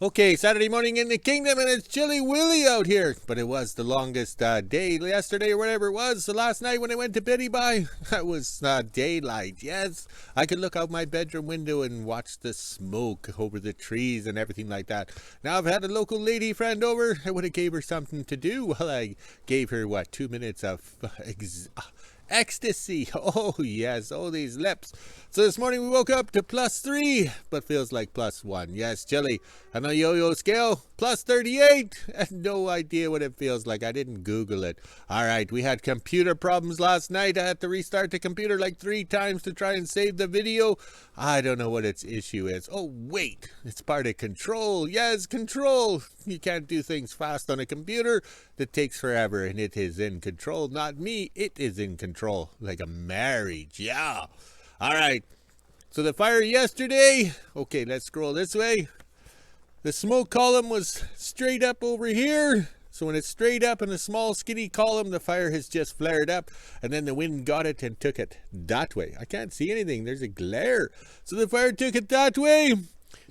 Okay, Saturday morning in the Kingdom, and it's chilly willy out here. But it was the longest day yesterday or whatever it was. So last night when I went to bed by, that was daylight. Yes, I could look out my bedroom window and watch the smoke over the trees and everything like that. Now I've had a local lady friend over. I would have gave her something to do. Well, I gave her, 2 minutes of ecstasy. Oh, yes. Oh, these lips. So this morning we woke up to +3, but feels like +1. Yes, chilly. On a yo-yo scale, +38. And no idea what it feels like. I didn't Google it. All right, we had computer problems last night. I had to restart the computer like 3 times to try and save the video. I don't know what its issue is. Oh, wait. It's part of control. Yes, control. You can't do things fast on a computer. That takes forever, and it is in control. Not me. It is in control. Like a marriage. Yeah. All right. So the fire yesterday. Okay, let's scroll this way. The smoke column was straight up over here. So when it's straight up in a small skinny column, the fire has just flared up, and then the wind got it and took it that way. I can't see anything. There's a glare. So the fire took it that way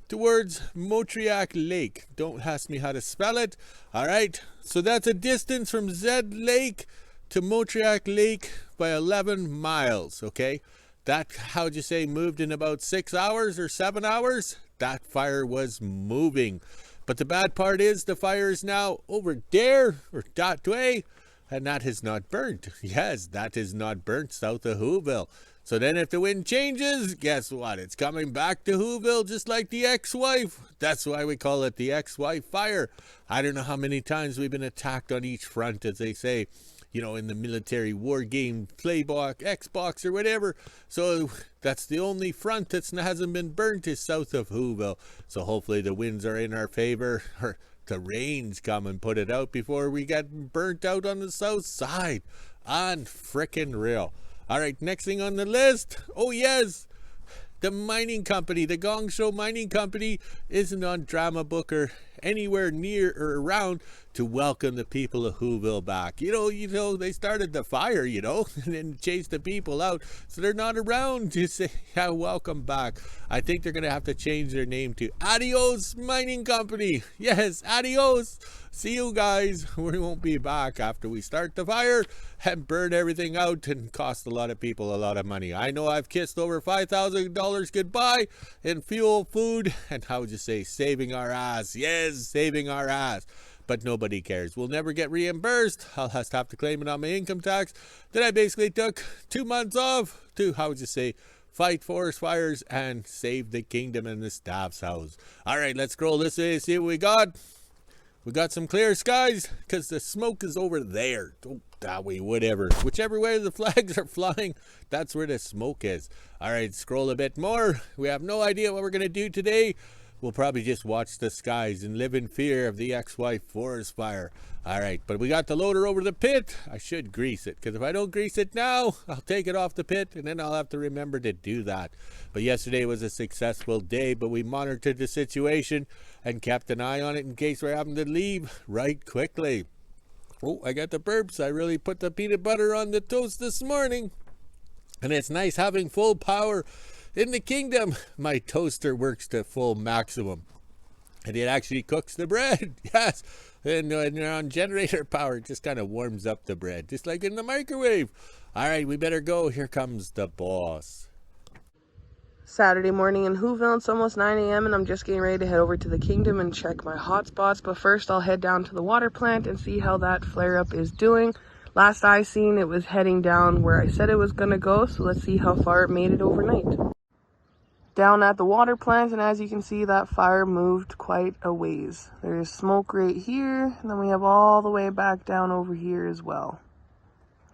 towards Motriac Lake. Don't ask me how to spell it. All right. So that's a distance from Zed Lake to Motriac Lake by 11 miles. Okay. That, how'd you say, moved in about 6 hours or 7 hours? That fire was moving. But the bad part is the fire is now over there or that way, and that is not burnt. Yes, that is not burnt south of WHO-ville. So then if the wind changes, guess what? It's coming back to WHO-ville just like the ex-wife. That's why we call it the ex-wife fire. I don't know how many times we've been attacked on each front, as they say, in the military war game, Playbox, Xbox, or whatever. So that's the only front that hasn't been burnt is south of WHO-ville. So hopefully the winds are in our favor, or the rains come and put it out before we get burnt out on the south side. On frickin' real. All right, next thing on the list. Oh, yes. The mining company, the Gong Show Mining Company, isn't on Drama Book or anywhere near or around to welcome the people of WHO-ville back. They started the fire, and then chased the people out. So they're not around to say, yeah, welcome back. I think they're going to have to change their name to Adios Mining Company. Yes, adios. See you guys. We won't be back after we start the fire and burn everything out and cost a lot of people a lot of money. I know I've kissed over $5,000 goodbye in fuel, food, and how would you say, saving our ass. Yes, saving our ass. But nobody cares. We'll never get reimbursed. I'll just have to claim it on my income tax. Then I basically took 2 months off to, how would you say, fight forest fires and save the kingdom and the staff's house. All right, let's scroll this way, see what we got. We got some clear skies because the smoke is over there. Oh, that way, whatever. Whichever way the flags are flying, that's where the smoke is. All right, scroll a bit more. We have no idea what we're going to do today. We'll probably just watch the skies and live in fear of the ex-wife forest fire. All right, but we got the loader over the pit. I should grease it, because if I don't grease it now, I'll take it off the pit, and then I'll have to remember to do that. But yesterday was a successful day, but we monitored the situation and kept an eye on it in case we're having to leave right quickly. Oh, I got the burps. I really put the peanut butter on the toast this morning. And it's nice having full power in the kingdom. My toaster works to full maximum. And it actually cooks the bread. Yes. And when you're on generator power, it just kind of warms up the bread. Just like in the microwave. All right, we better go. Here comes the boss. Saturday morning in WHO-ville. It's almost 9 a.m. and I'm just getting ready to head over to the kingdom and check my hotspots. But first I'll head down to the water plant and see how that flare-up is doing. Last I seen, it was heading down where I said it was going to go. So let's see how far it made it overnight. Down at the water plant, and as you can see, that fire moved quite a ways. There's smoke right here, and then we have all the way back down over here as well.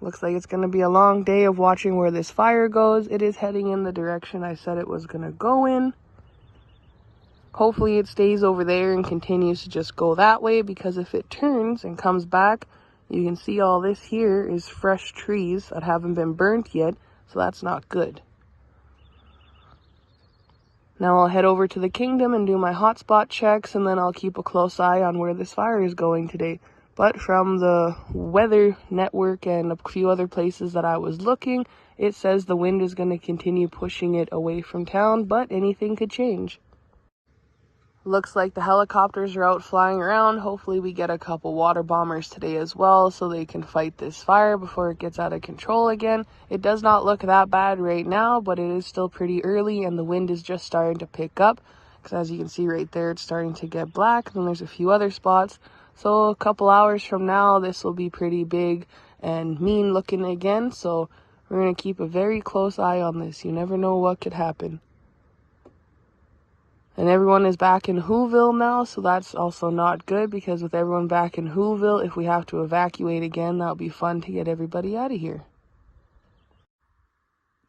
Looks like it's going to be a long day of watching where this fire goes. It is heading in the direction I said it was going to go in. Hopefully it stays over there and continues to just go that way, because if it turns and comes back, you can see all this here is fresh trees that haven't been burnt yet, so that's not good. Now I'll head over to the kingdom and do my hotspot checks, and then I'll keep a close eye on where this fire is going today. But from the weather network and a few other places that I was looking, it says the wind is going to continue pushing it away from town, but anything could change. Looks like the helicopters are out flying around. Hopefully we get a couple water bombers today as well so they can fight this fire before it gets out of control again. It does not look that bad right now, but it is still pretty early and the wind is just starting to pick up. Because as you can see right there, it's starting to get black. Then there's a few other spots. So a couple hours from now, this will be pretty big and mean looking again. So we're going to keep a very close eye on this. You never know what could happen. And everyone is back in WHO-ville now, so that's also not good, because with everyone back in WHO-ville, if we have to evacuate again, that'll be fun to get everybody out of here.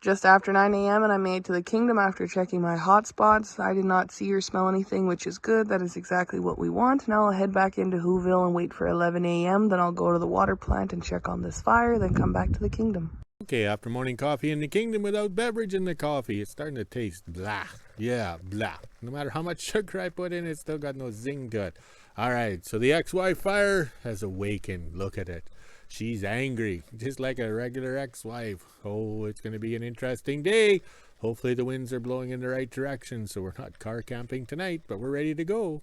Just after 9 a.m. and I made it to the Kingdom after checking my hotspots. I did not see or smell anything, which is good. That is exactly what we want. Now I'll head back into WHO-ville and wait for 11 a.m. Then I'll go to the water plant and check on this fire, then come back to the Kingdom. Okay, after morning coffee in the Kingdom without beverage in the coffee, it's starting to taste blah. Yeah, blah. No matter how much sugar I put in, it's still got no zing to it. All right, so the ex-wife fire has awakened. Look at it. She's angry, just like a regular ex-wife. Oh, it's going to be an interesting day. Hopefully the winds are blowing in the right direction, so we're not car camping tonight, but we're ready to go.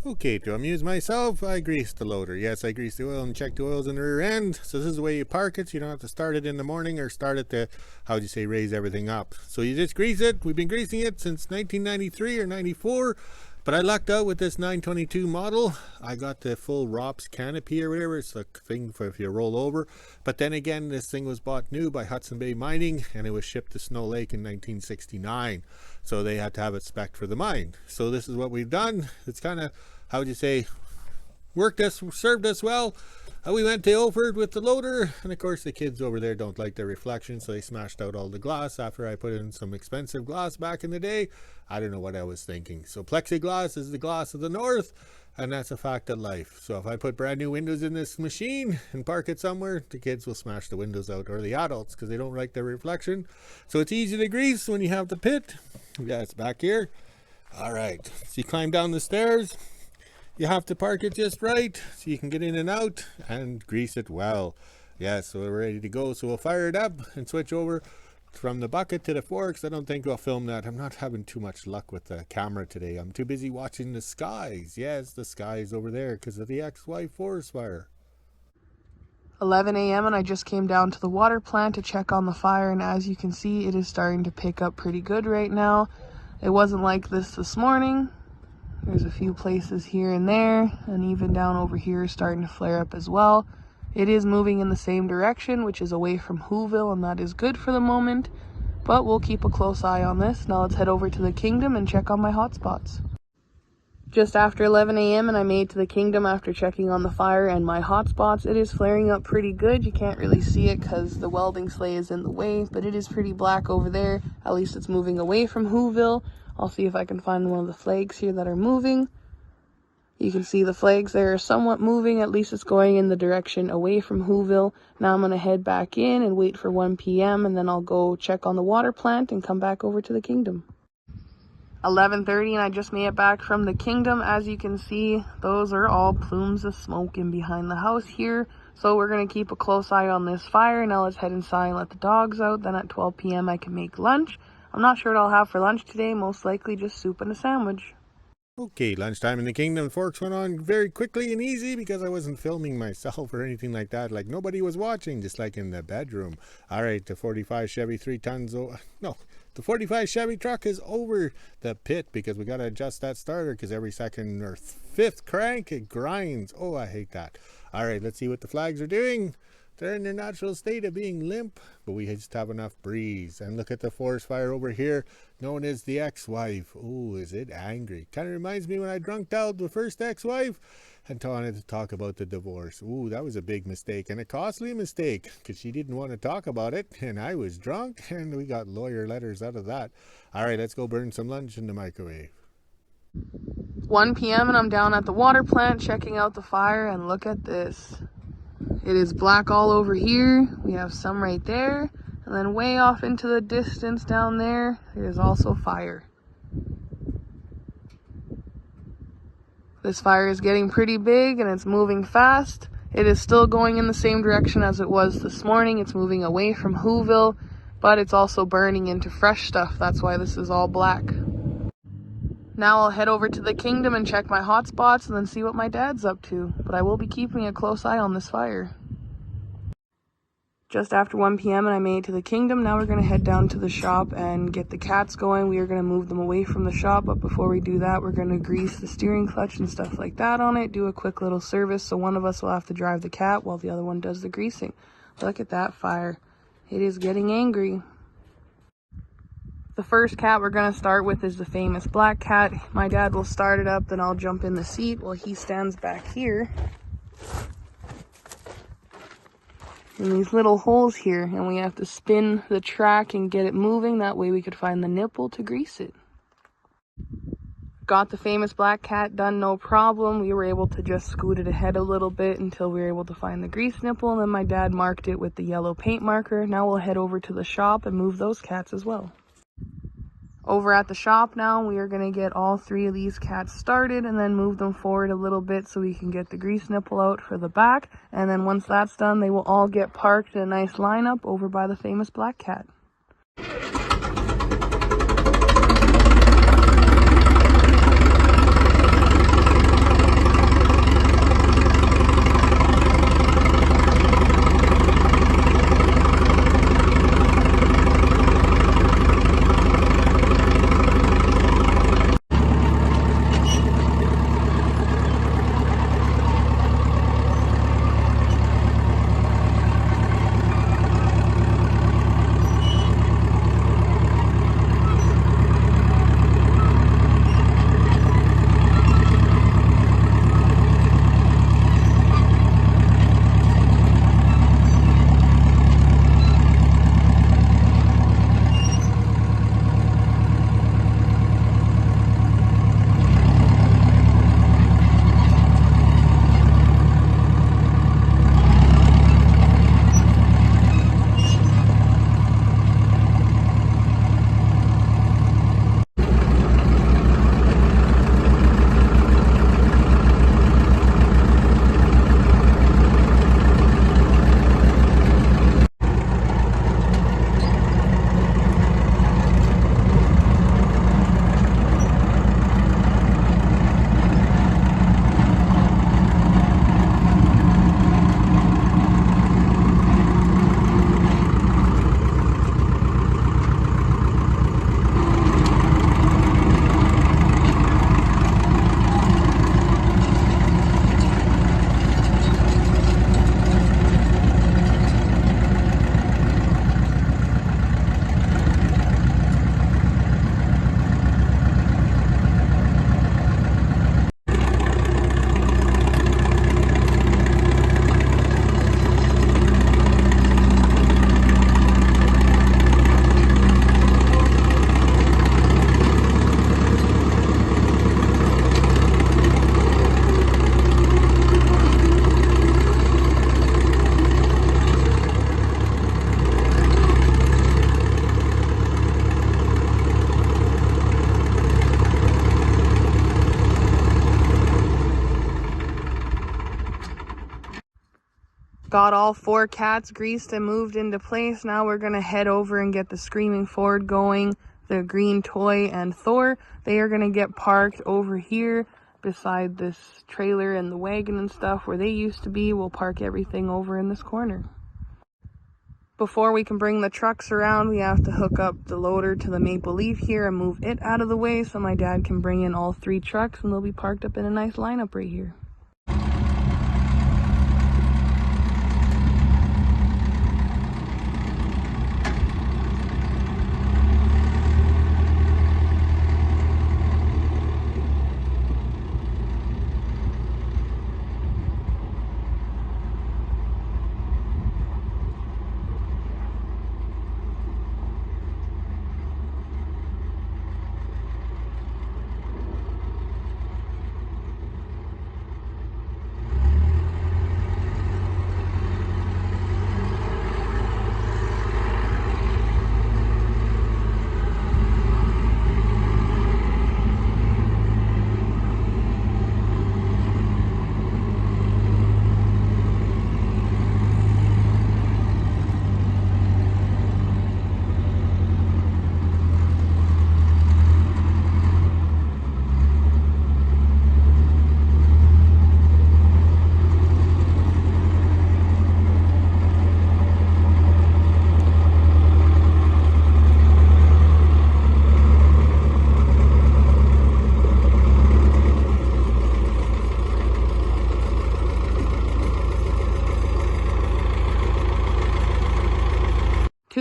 Okay, to amuse myself, I greased the loader. Yes, I greased the oil and checked the oils in the rear end. So this is the way you park it. So you don't have to start it in the morning or start it to, how do you say, raise everything up. So you just grease it. We've been greasing it since 1993 or 94. But I lucked out with this 922 model. I got the full ROPS canopy or whatever. It's a thing for if you roll over. But then again, this thing was bought new by Hudson Bay Mining and it was shipped to Snow Lake in 1969. So they had to have it spec'd for the mine. So this is what we've done. It's kind of, how would you say, served us well. We went to Ilford with the loader, and of course the kids over there don't like the reflection, so they smashed out all the glass after I put in some expensive glass back in the day. I don't know what I was thinking. So plexiglass is the glass of the north, and that's a fact of life. So if I put brand new windows in this machine and park it somewhere, the kids will smash the windows out, or the adults, because they don't like the reflection. So it's easy to grease when you have the pit. Yeah, it's back here. All right, so you climb down the stairs. You have to park it just right so you can get in and out and grease it well. Yeah, so we're ready to go. So we'll fire it up and switch over from the bucket to the forks. I don't think I'll film that. I'm not having too much luck with the camera today. I'm too busy watching the skies. Yes, the skies over there because of the ex-wife forest fire. 11 a.m. and I just came down to the water plant to check on the fire, and as you can see, it is starting to pick up pretty good right now. It wasn't like this morning. There's a few places here and there, and even down over here is starting to flare up as well. It is moving in the same direction, which is away from WHO-ville, and that is good for the moment. But we'll keep a close eye on this. Now let's head over to the Kingdom and check on my hotspots. Just after 11 a.m. and I made it to the Kingdom after checking on the fire and my hotspots. It is flaring up pretty good. You can't really see it because the welding sleigh is in the way, but it is pretty black over there. At least it's moving away from WHO-ville. I'll see if I can find one of the flags here that are moving. You can see the flags there are somewhat moving. At least it's going in the direction away from WHO-ville. Now I'm going to head back in and wait for 1 p.m. and then I'll go check on the water plant and come back over to the Kingdom. 11:30 and I just made it back from the Kingdom. As you can see, those are all plumes of smoke in behind the house here. So we're going to keep a close eye on this fire. Now let's head inside and let the dogs out. Then at 12 p.m. I can make lunch. I'm not sure what I'll have for lunch today, most likely just soup and a sandwich. Okay, lunchtime in the Kingdom. Forks went on very quickly and easy because I wasn't filming myself or anything like that. Like nobody was watching, just like in the bedroom. All right, the 45 Chevy 3 tons. The 45 Chevy truck is over the pit because we got to adjust that starter because every second or fifth crank, it grinds. Oh, I hate that. All right, let's see what the flags are doing. They're in their natural state of being limp, but we just have enough breeze. And look at the forest fire over here, known as the ex-wife. Oh, is it angry? Kind of reminds me when I drunked out the first ex-wife and wanted to talk about the divorce. Ooh, that was a big mistake and a costly mistake because she didn't want to talk about it and I was drunk and we got lawyer letters out of that. All right, let's go burn some lunch in the microwave. 1 p.m. and I'm down at the water plant checking out the fire, and look at this. It is black all over here. We have some right there, and then way off into the distance down there, there's also fire. This fire is getting pretty big and it's moving fast. It is still going in the same direction as it was this morning. It's moving away from WHO-ville, but it's also burning into fresh stuff. That's why this is all black. Now I'll head over to the Kingdom and check my hotspots and then see what my dad's up to. But I will be keeping a close eye on this fire. Just after 1 p.m. and I made it to the Kingdom. Now we're going to head down to the shop and get the cats going. We are going to move them away from the shop, but before we do that, we're going to grease the steering clutch and stuff like that on it, do a quick little service, so one of us will have to drive the cat while the other one does the greasing. Look at that fire. It is getting angry. The first cat we're going to start with is the famous black cat. My dad will start it up, then I'll jump in the seat while he stands back here in these little holes here, and we have to spin the track and get it moving. That way we could find the nipple to grease it. Got the famous black cat done, no problem. We were able to just scoot it ahead a little bit until we were able to find the grease nipple, and then my dad marked it with the yellow paint marker. Now we'll head over to the shop and move those cats as well. Over at the shop now, we are going to get all 3 of these cats started and then move them forward a little bit so we can get the grease nipple out for the back. And then once that's done, they will all get parked in a nice lineup over by the famous black cat. Got all 4 cats greased and moved into place. Now we're going to head over and get the Screaming Ford going, the Green Toy and Thor. They are going to get parked over here beside this trailer and the wagon and stuff where they used to be. We'll park everything over in this corner. Before we can bring the trucks around, we have to hook up the loader to the Maple Leaf here and move it out of the way so my dad can bring in all 3 trucks and they'll be parked up in a nice lineup right here.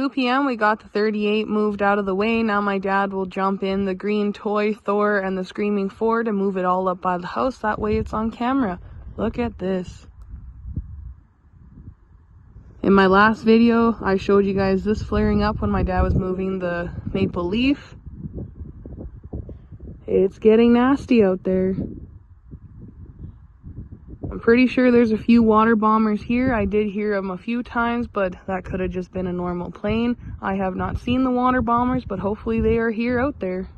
2 p.m. we got the 38 moved out of the way. Now my dad will jump in the green toy Thor and the screaming Ford and move it all up by the house. That way it's on camera. Look at this. In my last video, I showed you guys this flaring up when my dad was moving the maple leaf. It's getting nasty out there. I'm pretty sure there's a few water bombers here. I did hear them a few times, but that could have just been a normal plane. I have not seen the water bombers, but hopefully they are here out there.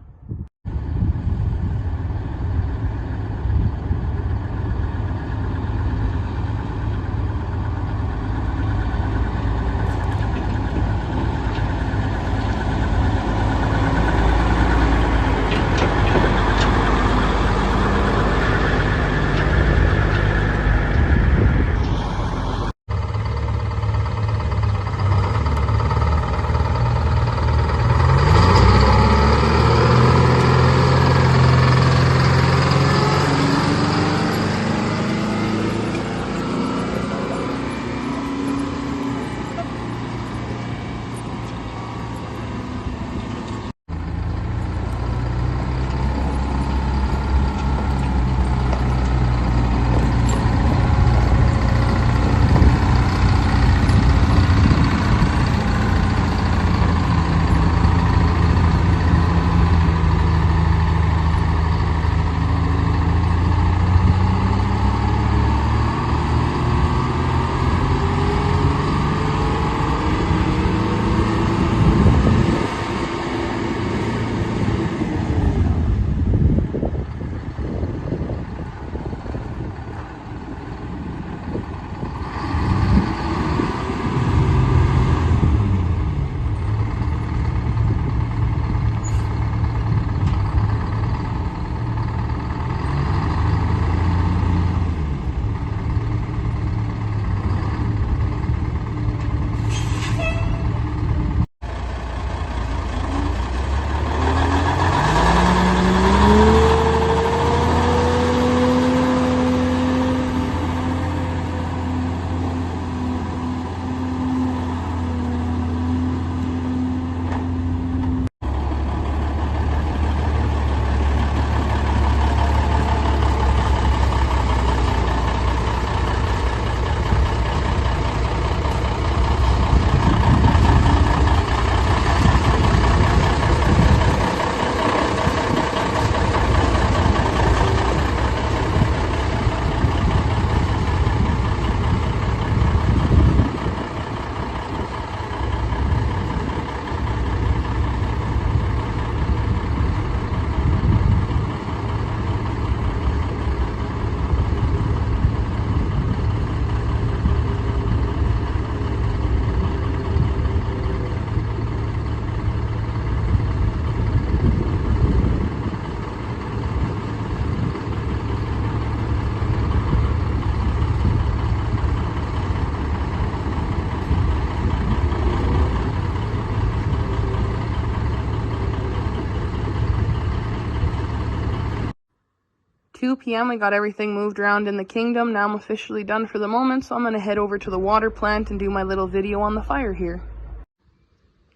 p.m. we got everything moved around in the kingdom. Now I'm officially done for the moment, so I'm going to head over to the water plant and do my little video on the fire here.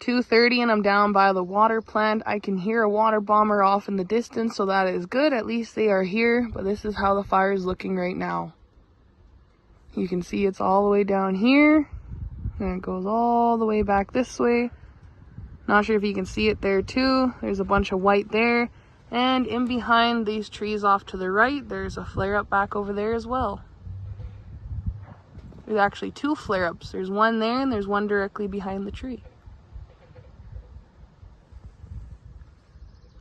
2:30 and I'm down by the water plant. I can hear a water bomber off in the distance, so that is good. At least they are here, but this is how the fire is looking right now. You can see it's all the way down here, and it goes all the way back this way. Not sure if you can see it there too. There's a bunch of white there. And in behind these trees off to the right, there's a flare-up back over there as well. There's actually two flare-ups. There's one there and there's one directly behind the tree.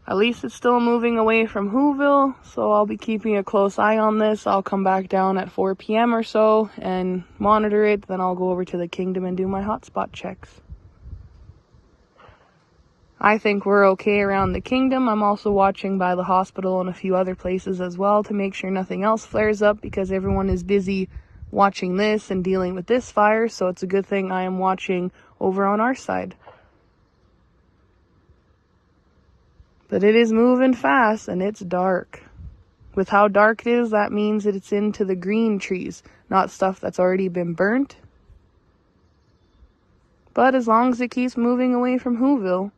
At least it's still moving away from WHO-ville, so I'll be keeping a close eye on this. I'll come back down at 4 p.m. or so and monitor it. Then I'll go over to the kingdom and do my hotspot checks. I think we're okay around the kingdom. I'm also watching by the hospital and a few other places as well to make sure nothing else flares up, because everyone is busy watching this and dealing with this fire, so it's a good thing I am watching over on our side. But it is moving fast and it's dark. With how dark it is, that means that it's into the green trees, not stuff that's already been burnt. But as long as it keeps moving away from WHO-ville,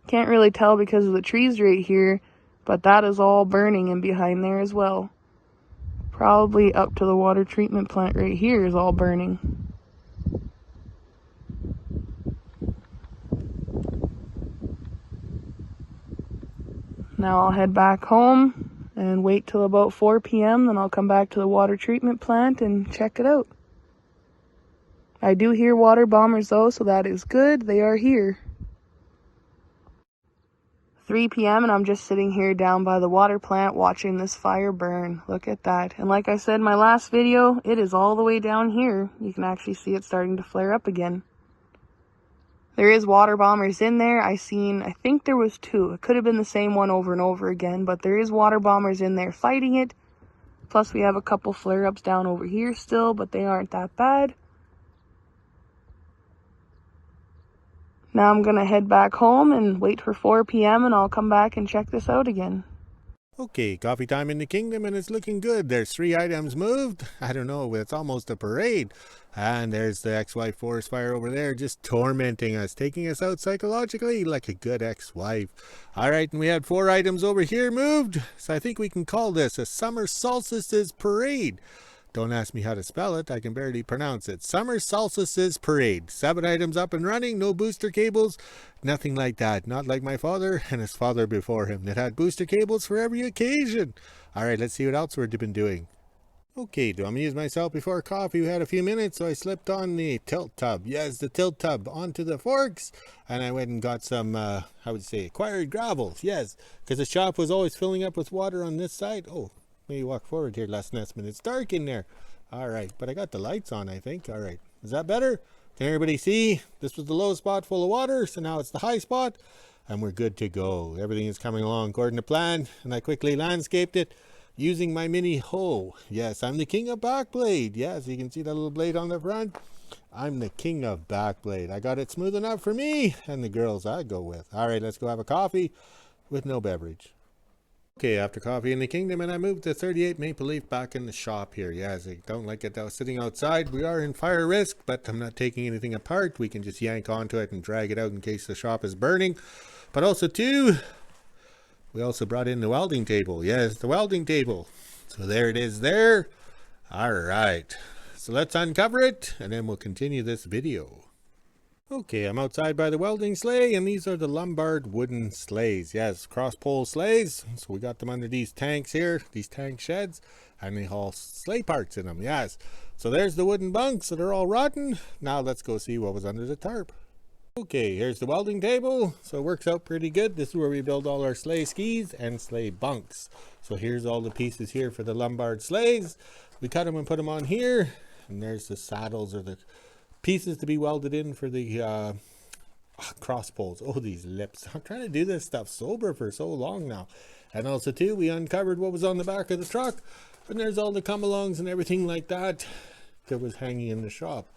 can't really tell because of the trees right here, but that is all burning in behind there as well. Probably up to the water treatment plant right here is all burning. Now I'll head back home and wait till about 4 p.m. Then I'll come back to the water treatment plant and check it out. I do hear water bombers though, so that is good. They are here. 3 p.m. and I'm just sitting here down by the water plant watching this fire burn. Look at that. And like I said in my last video, it is all the way down here. You can actually see it starting to flare up again. There is water bombers in there. I think there was 2. It could have been the same one over and over again, but there is water bombers in there fighting it. Plus we have a couple flare-ups down over here still, but they aren't that bad. Now I'm going to head back home and wait for 4 p.m. and I'll come back and check this out again. Okay, coffee time in the kingdom, and it's looking good. There's 3 items moved. I don't know, it's almost a parade. And there's the ex-wife forest fire over there, just tormenting us, taking us out psychologically like a good ex-wife. All right, and we had 4 items over here moved, so I think we can call this a summer solstices parade. Don't ask me how to spell it, I can barely pronounce it. Summer solstices parade. 7 items up and running, no booster cables, nothing like that. Not like my father and his father before him that had booster cables for every occasion. All right, let's see what else we've been doing. Okay, to amuse myself before coffee, we had a few minutes, so I slipped on the tilt tub. Yes, the tilt tub onto the forks, and I went and got some, acquired gravels. Yes, because the shop was always filling up with water on this side. Oh, maybe walk forward here, Les Nessman. It's dark in there. All right, but I got the lights on, I think. All right, is that better? Can everybody see? This was the low spot full of water, so now it's the high spot, and we're good to go. Everything is coming along according to plan, and I quickly landscaped it using my mini hoe. Yes, I'm the king of backblade. Yes, you can see that little blade on the front. I'm the king of backblade. I got it smooth enough for me and the girls I go with. All right, let's go have a coffee with no beverage. Okay, after coffee in the kingdom, and I moved the 38 maple leaf back in the shop here. Yes, I don't like it sitting outside. We are in fire risk, but I'm not taking anything apart. We can just yank onto it and drag it out in case the shop is burning. But also too, we also brought in the welding table. Yes, the welding table. So there it is there. All right. So let's uncover it, and then we'll continue this video. Okay, I'm outside by the welding sleigh, and these are the Lombard wooden sleighs. Yes, cross-pole sleighs. So we got them under these tanks here, these tank sheds, and they haul sleigh parts in them. Yes. So there's the wooden bunks that are all rotten. Now let's go see what was under the tarp. Okay, here's the welding table. So it works out pretty good. This is where we build all our sleigh skis and sleigh bunks. So here's all the pieces here for the Lombard sleighs. We cut them and put them on here. And there's the saddles or the pieces to be welded in for the cross poles. Oh, these lips. I'm trying to do this stuff sober for so long now. And also too, we uncovered what was on the back of the truck. And there's all the come-alongs and everything like that that was hanging in the shop.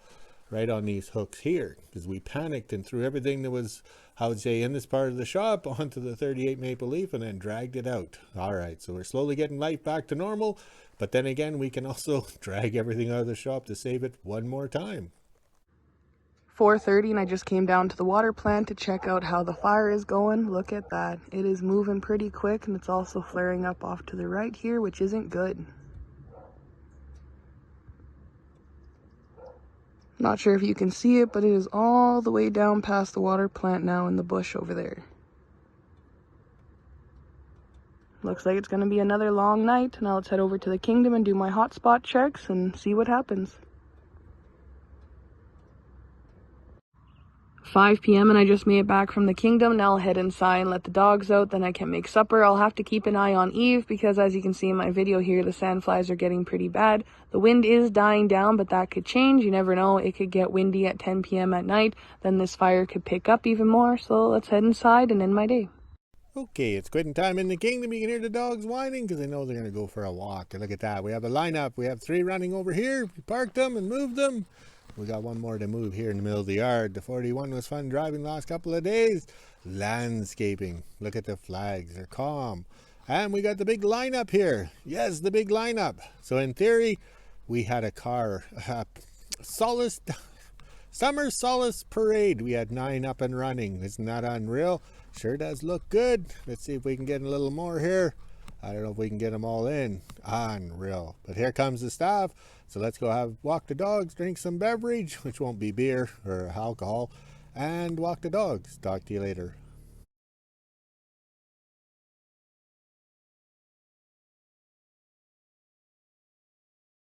Right on these hooks here, because we panicked and threw everything that was, I would say, in this part of the shop onto the 38 maple leaf and then dragged it out. All right, so we're slowly getting life back to normal, but then again, we can also drag everything out of the shop to save it one more time. 4:30 and I just came down to the water plant to check out how the fire is going. Look at that. It is moving pretty quick, and it's also flaring up off to the right here, which isn't good. Not sure if you can see it, but it is all the way down past the water plant now in the bush over there. Looks like it's going to be another long night. Now let's head over to the kingdom and do my hotspot checks and see what happens. 5 p.m. and I just made it back from the kingdom. Now I'll head inside and let the dogs out, then I can make supper. I'll have to keep an eye on Eve because, as you can see in my video here, the sandflies are getting pretty bad. The wind is dying down, but that could change. You never know. It could get windy at 10 p.m. at night. Then this fire could pick up even more. So let's head inside and end my day. Okay, it's quitting time in the kingdom. You can hear the dogs whining because they know they're going to go for a walk. And look at that. We have a lineup. We have 3 running over here. We parked them and moved them. We got one more to move here in the middle of the yard. The 41 was fun driving the last couple of days. Landscaping. Look at the flags. They're calm. And we got the big lineup here. Yes, the big lineup. So in theory, we had a car. Solstice. Summer Solace Parade. We had 9 up and running. Isn't that unreal? Sure does look good. Let's see if we can get a little more here. I don't know if we can get them all in. Unreal. But here comes the staff. So let's go walk the dogs, drink some beverage, which won't be beer or alcohol, and walk the dogs. Talk to you later.